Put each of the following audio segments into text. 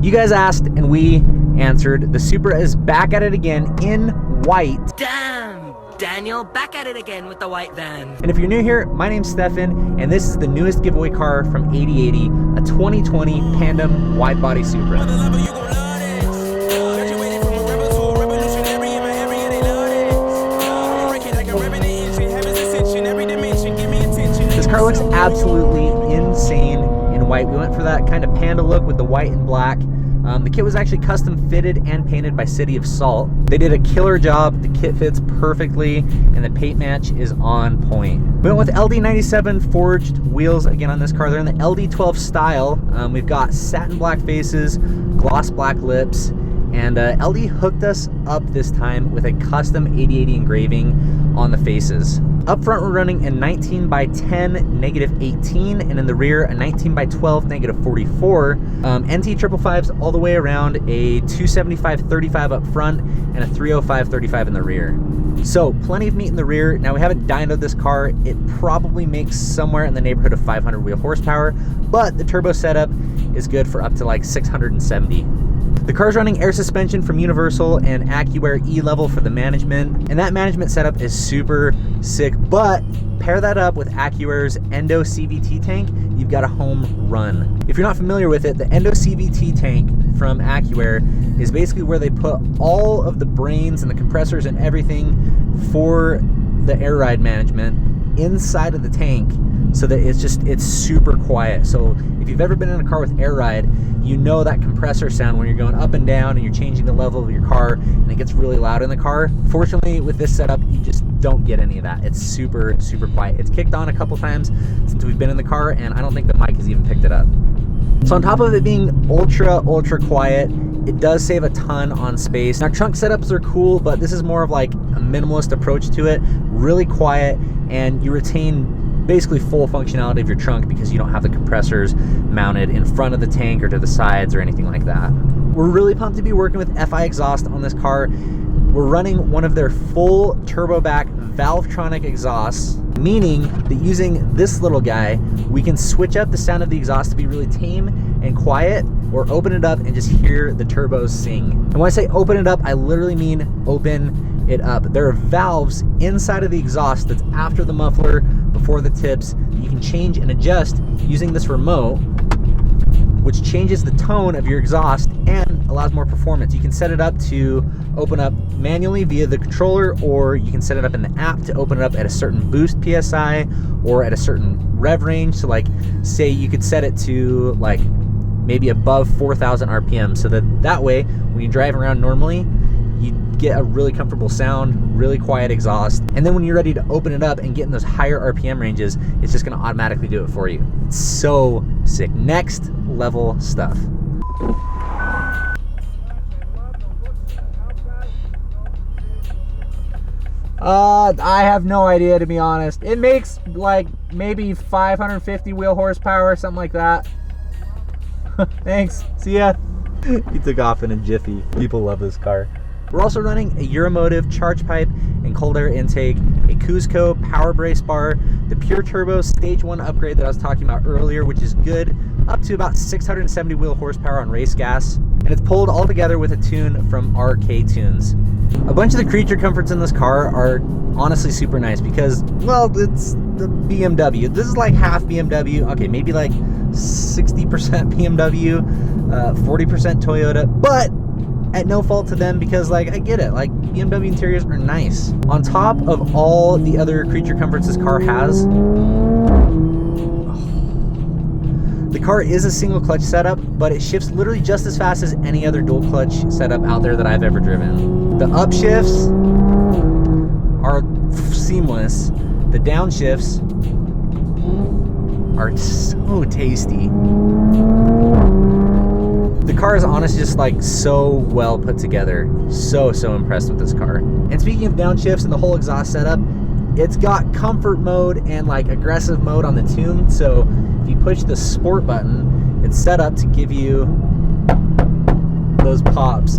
You guys asked and we answered. The Supra is back at it again in white. Damn, Daniel, back at it again with the white van. And if you're new here, my name's Stefan, and this is the newest giveaway car from 8080, a 2020 Pandem wide body Supra. This car looks absolutely insane in white. We went for that kind of panda look with the white and black. The kit was actually custom fitted and painted by City of Salt. They did a killer job. The kit fits perfectly and the paint match is on point. We went with LD97 forged wheels again on this car. They're in the LD12 style. We've got satin black faces, gloss black lips, and LD hooked us up this time with a custom 8080 engraving on the faces. Up front, we're running a 19 by 10 -18, and in the rear, a 19 by 12 -44. NT 555s all the way around, a 275/35 up front, and a 305/35 in the rear. So plenty of meat in the rear. Now we haven't dynoed this car. It probably makes somewhere in the neighborhood of 500 wheel horsepower, but the turbo setup is good for up to like 670. The car's running air suspension from Universal and AccuAir E-Level for the management, and that management setup is super sick, but pair that up with AccuAir's Endo CVT tank, you've got a home run. If you're not familiar with it, the Endo CVT tank from AccuAir is basically where they put all of the brains and the compressors and everything for the air ride management inside of the tank, so that it's super quiet. So if you've ever been in a car with air ride, you know that compressor sound when you're going up and down and you're changing the level of your car and it gets really loud in the car. Fortunately, with this setup, you just don't get any of that. It's super, super quiet. It's kicked on a couple times since we've been in the car, and I don't think the mic has even picked it up. So on top of it being ultra, ultra quiet, it does save a ton on space. Now, trunk setups are cool, but this is more of like a minimalist approach to it. Really quiet, and you retain basically full functionality of your trunk because you don't have the compressors mounted in front of the tank or to the sides or anything like that. We're really pumped to be working with FI exhaust on this car. We're running one of their full turbo back Valvetronic exhausts, meaning that using this little guy, we can switch up the sound of the exhaust to be really tame and quiet, or open it up and just hear the turbos sing. And when I say open it up, I literally mean open it up. There are valves inside of the exhaust that's after the muffler, before the tips, that you can change and adjust using this remote, which changes the tone of your exhaust and allows more performance. You can set it up to open up manually via the controller, or you can set it up in the app to open it up at a certain boost PSI or at a certain rev range. So like, say you could set it to like maybe above 4,000 RPM, so that way when you drive around normally, you get a really comfortable sound, really quiet exhaust, and then when you're ready to open it up and get in those higher RPM ranges, it's just gonna automatically do it for you. It's so sick. Next level stuff. I have no idea, to be honest. It makes like maybe 550 wheel horsepower, something like that. Thanks, see ya. He took off in a jiffy. People love this car. We're also running a Euromotive charge pipe and cold air intake, a Cuzco power brace bar, the Pure Turbo Stage 1 upgrade that I was talking about earlier, which is good, up to about 670 wheel horsepower on race gas, and it's pulled all together with a tune from RK Tunes. A bunch of the creature comforts in this car are honestly super nice because, well, it's the BMW. This is like half BMW, okay, maybe like 60% BMW, 40% Toyota, but at no fault to them because, like, I get it, like, BMW interiors are nice. On top of all the other creature comforts this car has, the car is a single clutch setup, but it shifts literally just as fast as any other dual clutch setup out there that I've ever driven. The upshifts are seamless. The downshifts are so tasty. The car is honestly just like so well put together. So impressed with this car. And speaking of downshifts and the whole exhaust setup, it's got comfort mode and like aggressive mode on the tune. So if you push the sport button, it's set up to give you those pops.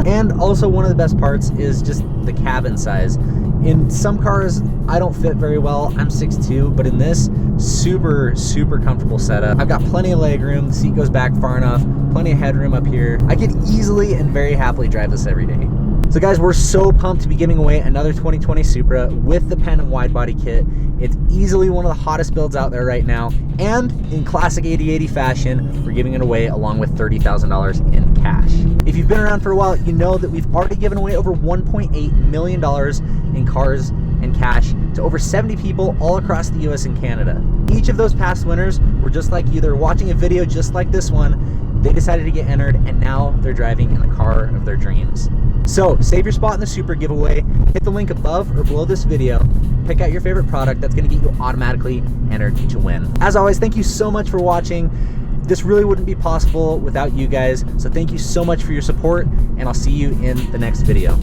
And also one of the best parts is just the cabin size. In some cars, I don't fit very well. I'm 6'2", but in this, super, super comfortable setup. I've got plenty of leg room. The seat goes back far enough, plenty of headroom up here. I could easily and very happily drive this every day. So guys, we're so pumped to be giving away another 2020 Supra with the Pandem wide body kit. It's easily one of the hottest builds out there right now. And in classic 80/80 fashion, we're giving it away along with $30,000 in cash. If you've been around for a while, you know that we've already given away over $1.8 million in cars and cash to over 70 people all across the US and Canada. Each of those past winners were just like you. They're watching a video just like this one. They decided to get entered, and now they're driving in the car of their dreams. So save your spot in the Supra giveaway. Hit the link above or below this video. Pick out your favorite product. That's going to get you automatically entered to win. As always, thank you so much for watching. This really wouldn't be possible without you guys. So thank you so much for your support, and I'll see you in the next video.